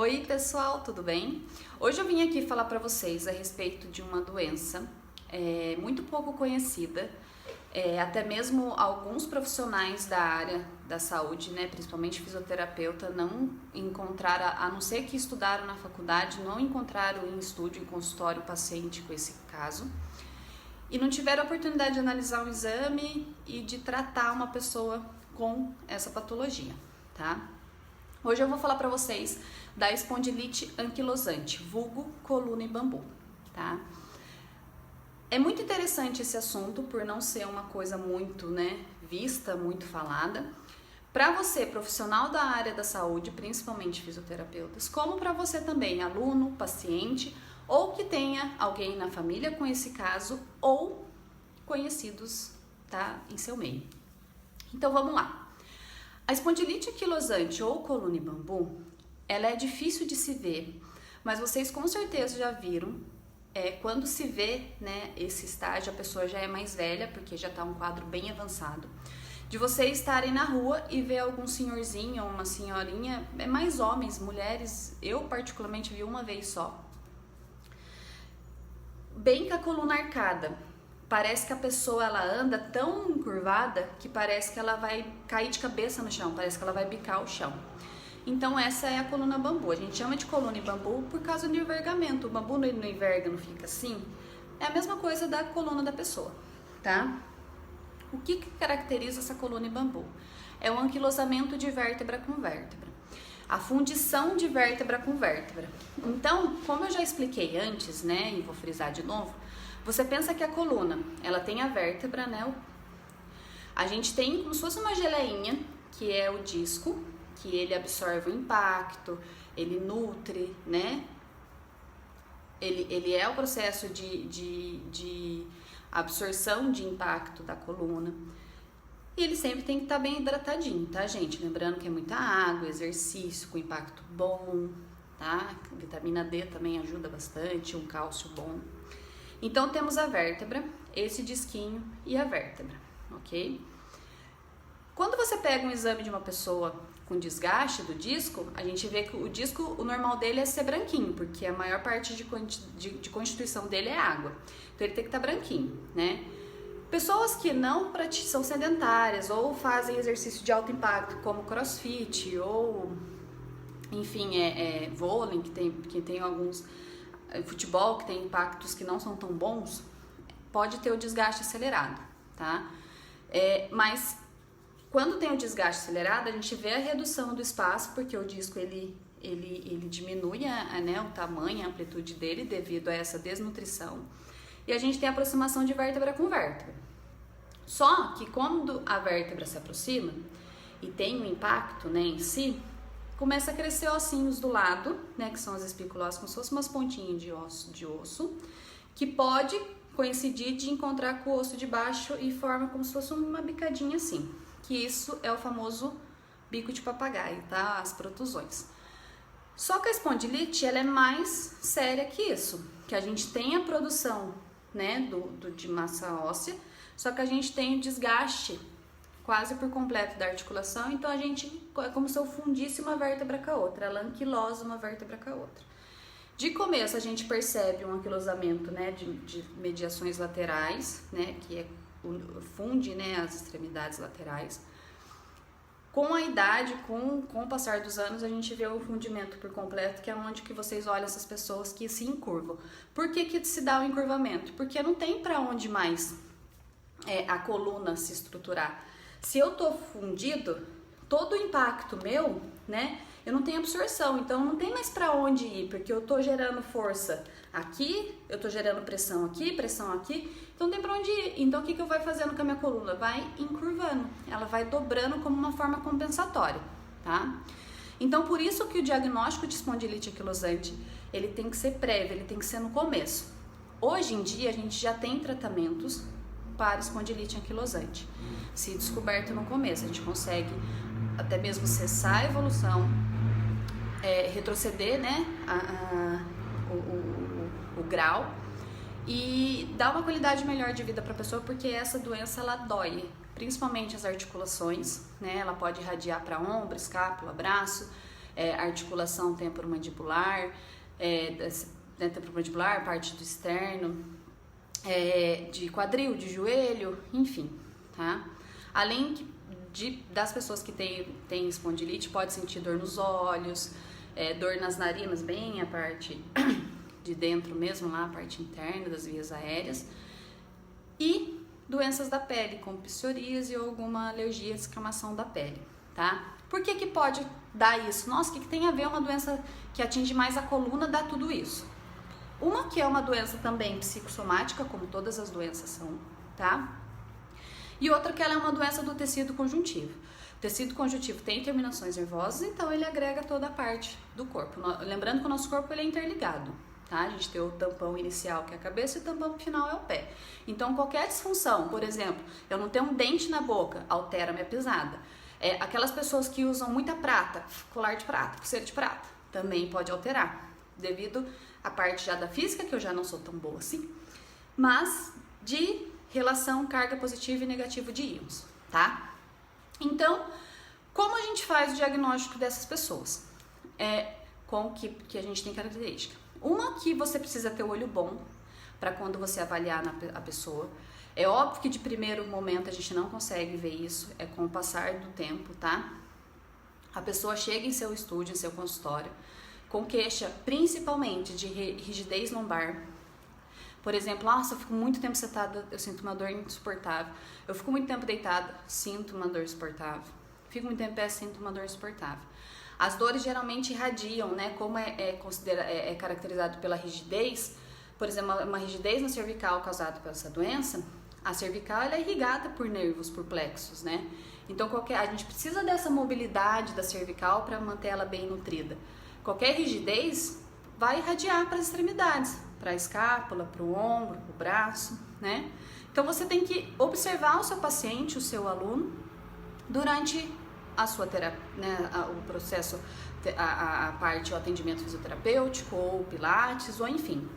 Oi pessoal, tudo bem? Hoje eu vim aqui falar para vocês a respeito de uma doença muito pouco conhecida, até mesmo alguns profissionais da área da saúde, né, principalmente fisioterapeuta, não encontraram, a não ser que estudaram na faculdade, não encontraram em estúdio, em consultório, paciente com esse caso e não tiveram a oportunidade de analisar um exame e de tratar uma pessoa com essa patologia, tá? Hoje eu vou falar para vocês da espondilite anquilosante, vulgo coluna e bambu, tá? É muito interessante esse assunto por não ser uma coisa muito, vista, muito falada. Para você, profissional da área da saúde, principalmente fisioterapeutas, como para você também, aluno, paciente, ou que tenha alguém na família com esse caso ou conhecidos, tá, em seu meio. Então vamos lá. A espondilite anquilosante ou coluna e bambu, ela é difícil de se ver, mas vocês com certeza já viram, quando se vê, esse estágio, a pessoa já é mais velha, porque já está um quadro bem avançado, de vocês estarem na rua e ver algum senhorzinho ou uma senhorinha, mais homens, mulheres, eu particularmente vi uma vez só, bem com a coluna arcada. Parece que a pessoa ela anda tão encurvada que parece que ela vai cair de cabeça no chão, parece que ela vai bicar o chão. Então essa é a coluna bambu. A gente chama de coluna e bambu por causa do envergamento. O bambu não enverga, não fica assim. É a mesma coisa da coluna da pessoa, tá? O que caracteriza essa coluna e bambu? É o anquilosamento de vértebra com vértebra. A fundição de vértebra com vértebra. Então, como eu já expliquei antes, e vou frisar de novo, você pensa que a coluna, ela tem a vértebra, A gente tem como se fosse uma geleinha, que é o disco, que ele absorve o impacto, ele nutre, Ele é o processo de absorção de impacto da coluna. E ele sempre tem que estar bem hidratadinho, tá, gente? Lembrando que é muita água, exercício com impacto bom, tá? Vitamina D também ajuda bastante, um cálcio bom. Então temos a vértebra, esse disquinho e a vértebra, ok? Quando você pega um exame de uma pessoa com desgaste do disco, a gente vê que o disco, o normal dele é ser branquinho, porque a maior parte de constituição dele é água. Então ele tem que estar branquinho, Pessoas que não são sedentárias ou fazem exercício de alto impacto, como crossfit ou, enfim, vôlei, que tem alguns... futebol que tem impactos que não são tão bons, pode ter o desgaste acelerado, tá? Mas quando tem o desgaste acelerado, a gente vê a redução do espaço, porque o disco ele diminui o tamanho, a amplitude dele devido a essa desnutrição, e a gente tem a aproximação de vértebra com vértebra. Só que quando a vértebra se aproxima e tem um impacto, em si, começa a crescer ossinhos do lado, que são as espiculoses, como se fossem umas pontinhas de osso, que pode coincidir de encontrar com o osso de baixo e forma como se fosse uma bicadinha assim, que isso é o famoso bico de papagaio, tá? As protusões. Só que a espondilite, ela é mais séria que isso, que a gente tem a produção, de massa óssea, só que a gente tem o desgaste quase por completo da articulação, então é como se eu fundisse uma vértebra com a outra, ela anquilosa uma vértebra com a outra. De começo a gente percebe um anquilosamento, de mediações laterais, que funde, as extremidades laterais. Com a idade, com o passar dos anos, a gente vê o fundimento por completo, que é onde que vocês olham essas pessoas que se encurvam. Por que se dá o encurvamento? Porque não tem para onde mais a coluna se estruturar. Se eu tô fundido, todo o impacto meu, eu não tenho absorção, então não tem mais para onde ir, porque eu tô gerando força aqui, eu tô gerando pressão aqui, então não tem para onde ir. Então o que eu vou fazendo com a minha coluna? Vai encurvando, ela vai dobrando como uma forma compensatória, tá? Então por isso que o diagnóstico de espondilite anquilosante, ele tem que ser prévio, ele tem que ser no começo. Hoje em dia a gente já tem tratamentos para espondilite anquilosante. Se descoberto no começo, a gente consegue até mesmo cessar a evolução, retroceder, o grau e dar uma qualidade melhor de vida para a pessoa, porque essa doença ela dói, principalmente as articulações, Ela pode irradiar para ombro, escápula, braço, articulação temporomandibular, temporomandibular, parte do externo, de quadril, de joelho, enfim, tá? Além das pessoas que têm espondilite, pode sentir dor nos olhos, dor nas narinas, bem a parte de dentro mesmo, lá a parte interna das vias aéreas, e doenças da pele, como psoríase ou alguma alergia, descamação da pele, tá? Por que pode dar isso? Nossa, o que tem a ver uma doença que atinge mais a coluna dar tudo isso? Uma que é uma doença também psicossomática, como todas as doenças são, tá? E outra que ela é uma doença do tecido conjuntivo. O tecido conjuntivo tem terminações nervosas, então ele agrega toda a parte do corpo. Lembrando que o nosso corpo ele é interligado, tá? A gente tem o tampão inicial, que é a cabeça, e o tampão final é o pé. Então, qualquer disfunção, por exemplo, eu não tenho um dente na boca, altera a minha pisada. Aquelas pessoas que usam muita prata, colar de prata, pulseira de prata, também pode alterar, devido à parte já da física, que eu já não sou tão boa assim, mas de relação carga positiva e negativa de íons, tá? Então, como a gente faz o diagnóstico dessas pessoas? Com que a gente tem característica. Uma, que você precisa ter o olho bom para quando você avaliar a pessoa. É óbvio que de primeiro momento a gente não consegue ver isso, é com o passar do tempo, tá? A pessoa chega em seu estúdio, em seu consultório, com queixa principalmente de rigidez lombar. Por exemplo, nossa, eu fico muito tempo sentada, eu sinto uma dor insuportável. Eu fico muito tempo deitada, sinto uma dor insuportável. Fico muito tempo em pé, sinto uma dor insuportável. As dores geralmente irradiam, né? Como é caracterizado pela rigidez, por exemplo, uma rigidez na cervical causada por essa doença, a cervical ela é irrigada por nervos, por plexos, né? Então a gente precisa dessa mobilidade da cervical para manter ela bem nutrida. Qualquer rigidez vai irradiar para as extremidades, para a escápula, para o ombro, para o braço, né? Então você tem que observar o seu paciente, o seu aluno, durante a sua terapia, né, o processo, a parte, o atendimento fisioterapêutico, ou pilates, ou enfim.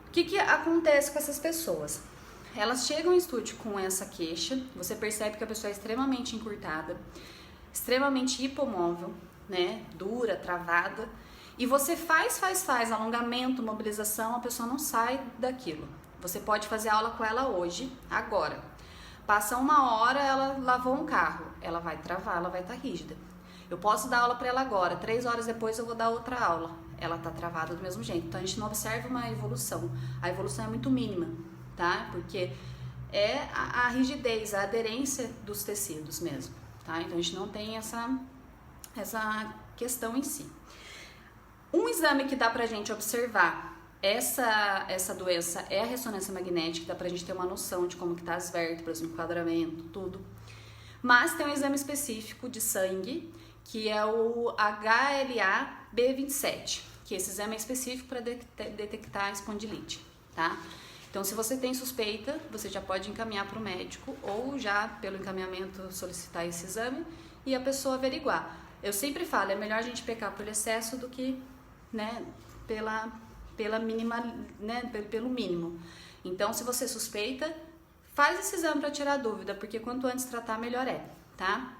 O que acontece com essas pessoas? Elas chegam em estúdio com essa queixa, você percebe que a pessoa é extremamente encurtada, extremamente hipomóvel, né, dura, travada, e você faz alongamento, mobilização, a pessoa não sai daquilo. Você pode fazer aula com ela hoje, agora. Passa 1 hora, ela lavou um carro, ela vai travar, ela vai estar rígida. Eu posso dar aula para ela agora, 3 horas depois eu vou dar outra aula. Ela está travada do mesmo jeito. Então a gente não observa uma evolução. A evolução é muito mínima, tá? Porque é a rigidez, a aderência dos tecidos mesmo, tá? Então a gente não tem essa questão em si. Um exame que dá pra gente observar essa doença é a ressonância magnética, dá pra gente ter uma noção de como que tá as vértebras, o enquadramento, tudo. Mas tem um exame específico de sangue, que é o HLA-B27, que esse exame é específico para detectar a espondilite, tá? Então, se você tem suspeita, você já pode encaminhar para o médico ou já, pelo encaminhamento, solicitar esse exame e a pessoa averiguar. Eu sempre falo, é melhor a gente pecar pelo excesso do que, né, pelo mínimo. Então, se você suspeita, faz esse exame para tirar dúvida, porque quanto antes tratar, melhor é, tá?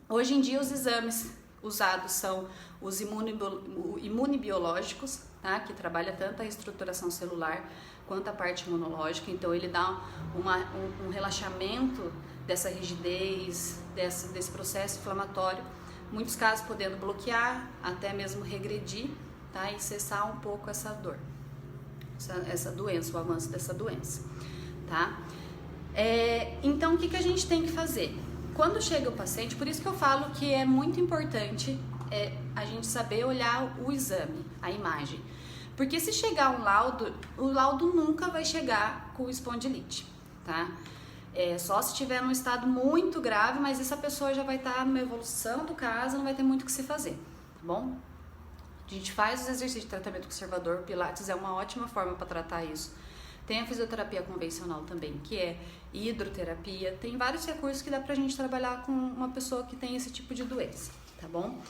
Hoje em dia, os exames usados são os imunobiológicos, tá? Que trabalha tanto a estruturação celular quanto a parte imunológica. Então, ele dá um relaxamento dessa rigidez, desse processo inflamatório, muitos casos podendo bloquear, até mesmo regredir, tá? E cessar um pouco essa dor, essa doença, o avanço dessa doença, tá? Então, o que a gente tem que fazer? Quando chega o paciente, por isso que eu falo que é muito importante a gente saber olhar o exame, a imagem. Porque se chegar um laudo, o laudo nunca vai chegar com espondilite, tá? Só se estiver num estado muito grave, mas essa pessoa já vai estar numa evolução do caso, não vai ter muito o que se fazer, tá bom? A gente faz os exercícios de tratamento conservador, Pilates é uma ótima forma para tratar isso. Tem a fisioterapia convencional também, que é hidroterapia. Tem vários recursos que dá pra gente trabalhar com uma pessoa que tem esse tipo de doença, tá bom?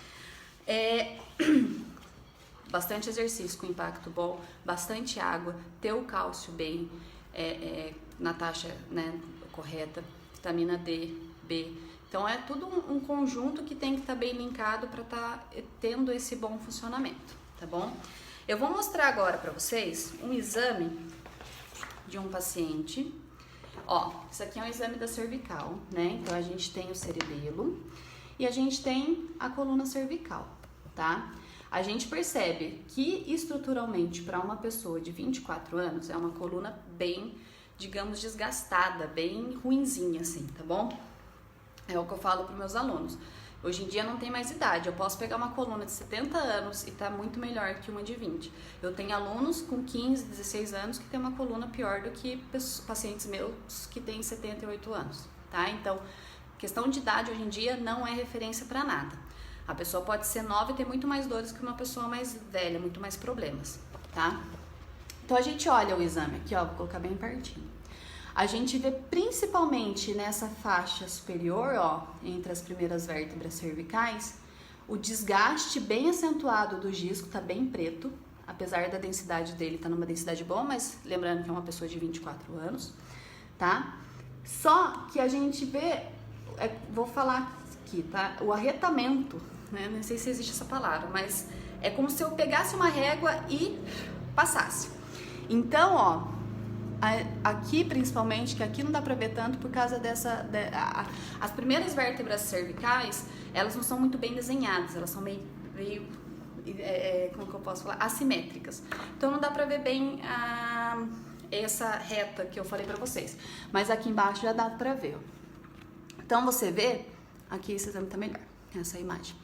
Bastante exercício com impacto bom, bastante água, ter o cálcio bem na taxa, né, correta, vitamina D, B. Então é tudo um conjunto que tem que estar bem linkado para estar tendo esse bom funcionamento, tá bom? Eu vou mostrar agora para vocês um exame de um paciente. Ó, isso aqui é um exame da cervical, né? Então a gente tem o cerebelo e a gente tem a coluna cervical, tá? A gente percebe que estruturalmente para uma pessoa de 24 anos é uma coluna bem, digamos, desgastada, bem ruinzinha assim, tá bom? É o que eu falo para meus alunos. Hoje em dia não tem mais idade, eu posso pegar uma coluna de 70 anos e tá muito melhor que uma de 20. Eu tenho alunos com 15, 16 anos que tem uma coluna pior do que pacientes meus que têm 78 anos, tá? Então, questão de idade hoje em dia não é referência para nada. A pessoa pode ser nova e ter muito mais dores que uma pessoa mais velha, muito mais problemas, tá? Então a gente olha o exame aqui, ó, vou colocar bem pertinho. A gente vê principalmente nessa faixa superior, ó, entre as primeiras vértebras cervicais, o desgaste bem acentuado do disco, tá bem preto, apesar da densidade dele tá numa densidade boa, mas lembrando que é uma pessoa de 24 anos, tá? Só que a gente vê, vou falar aqui, tá? O arretamento, né? Não sei se existe essa palavra, mas é como se eu pegasse uma régua e passasse. Então, ó, aqui principalmente, que aqui não dá pra ver tanto por causa as primeiras vértebras cervicais, elas não são muito bem desenhadas, elas são meio como que eu posso falar? Assimétricas. Então não dá pra ver bem essa reta que eu falei pra vocês, mas aqui embaixo já dá pra ver, ó. Então você vê, aqui esse exame tá melhor, essa imagem.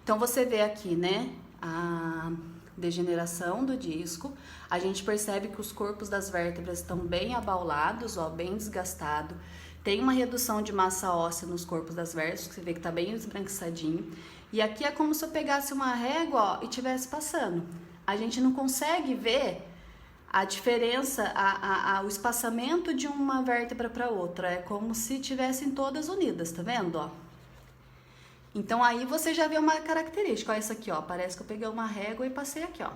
Então você vê aqui, né, a degeneração do disco, a gente percebe que os corpos das vértebras estão bem abaulados, ó, bem desgastado. Tem uma redução de massa óssea nos corpos das vértebras, que você vê que tá bem esbranquiçadinho. E aqui é como se eu pegasse uma régua, ó, e tivesse passando. A gente não consegue ver a diferença, o espaçamento de uma vértebra para outra. É como se tivessem todas unidas, tá vendo, ó? Então aí você já vê uma característica, ó, isso aqui, ó, parece que eu peguei uma régua e passei aqui, ó.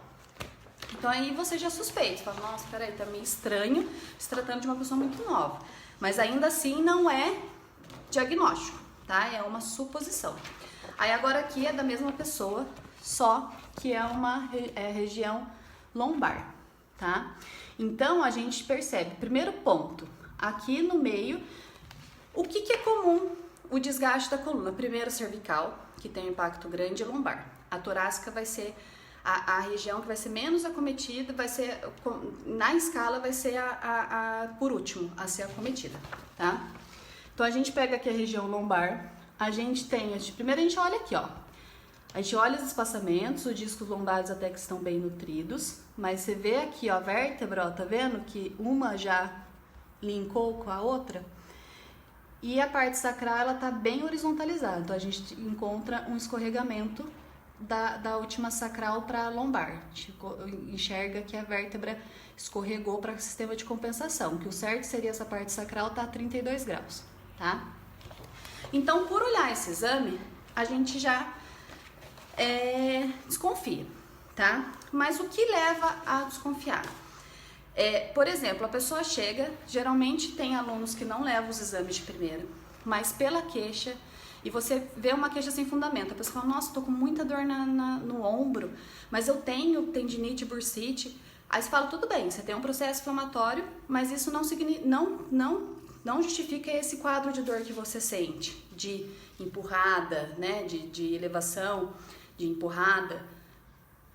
Então aí você já suspeita, fala, nossa, peraí, tá meio estranho se tratando de uma pessoa muito nova. Mas ainda assim não é diagnóstico, tá? É uma suposição. Aí agora aqui é da mesma pessoa, só que é uma região lombar, tá? Então a gente percebe, primeiro ponto, aqui no meio, o que é comum? O desgaste da coluna, primeiro cervical, que tem um impacto grande, e lombar. A torácica vai ser a região que vai ser menos acometida, vai ser, na escala, vai ser por último a ser acometida, tá? Então a gente pega aqui a região lombar, primeiro a gente olha aqui, ó. A gente olha os espaçamentos, os discos lombares até que estão bem nutridos, mas você vê aqui, ó, a vértebra, ó, tá vendo que uma já linkou com a outra? E a parte sacral, ela tá bem horizontalizada, então a gente encontra um escorregamento da última sacral para lombar. A gente enxerga que a vértebra escorregou para o sistema de compensação, que o certo seria essa parte sacral tá a 32 graus, tá? Então, por olhar esse exame, a gente já desconfia, tá? Mas o que leva a desconfiar? Por exemplo, a pessoa chega, geralmente tem alunos que não levam os exames de primeira, mas pela queixa, e você vê uma queixa sem fundamento, a pessoa fala, nossa, tô com muita dor no ombro, mas eu tenho tendinite, bursite. Aí você fala, tudo bem, você tem um processo inflamatório, mas isso não justifica esse quadro de dor que você sente, de empurrada, né, de elevação, de empurrada.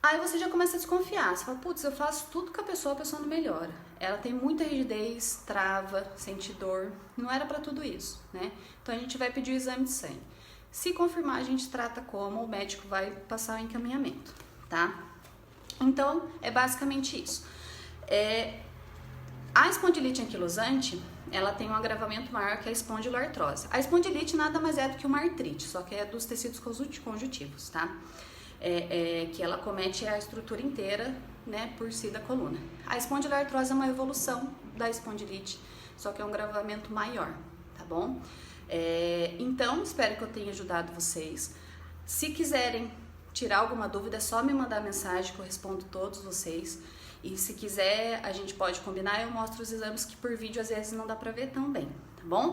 Aí você já começa a desconfiar, você fala, putz, eu faço tudo com a pessoa não melhora. Ela tem muita rigidez, trava, sente dor, não era pra tudo isso, né? Então a gente vai pedir o exame de sangue. Se confirmar, a gente trata como, o médico vai passar o encaminhamento, tá? Então, é basicamente isso. A espondilite anquilosante, ela tem um agravamento maior que a espondiloartrose. A espondilite nada mais é do que uma artrite, só que é dos tecidos conjuntivos, tá? Que ela comete a estrutura inteira, né, por si da coluna. A espondiloartrose é uma evolução da espondilite, só que é um agravamento maior, tá bom? Então, espero que eu tenha ajudado vocês. Se quiserem tirar alguma dúvida, é só me mandar mensagem que eu respondo todos vocês. E se quiser, a gente pode combinar, eu mostro os exames que por vídeo às vezes não dá pra ver tão bem, tá bom?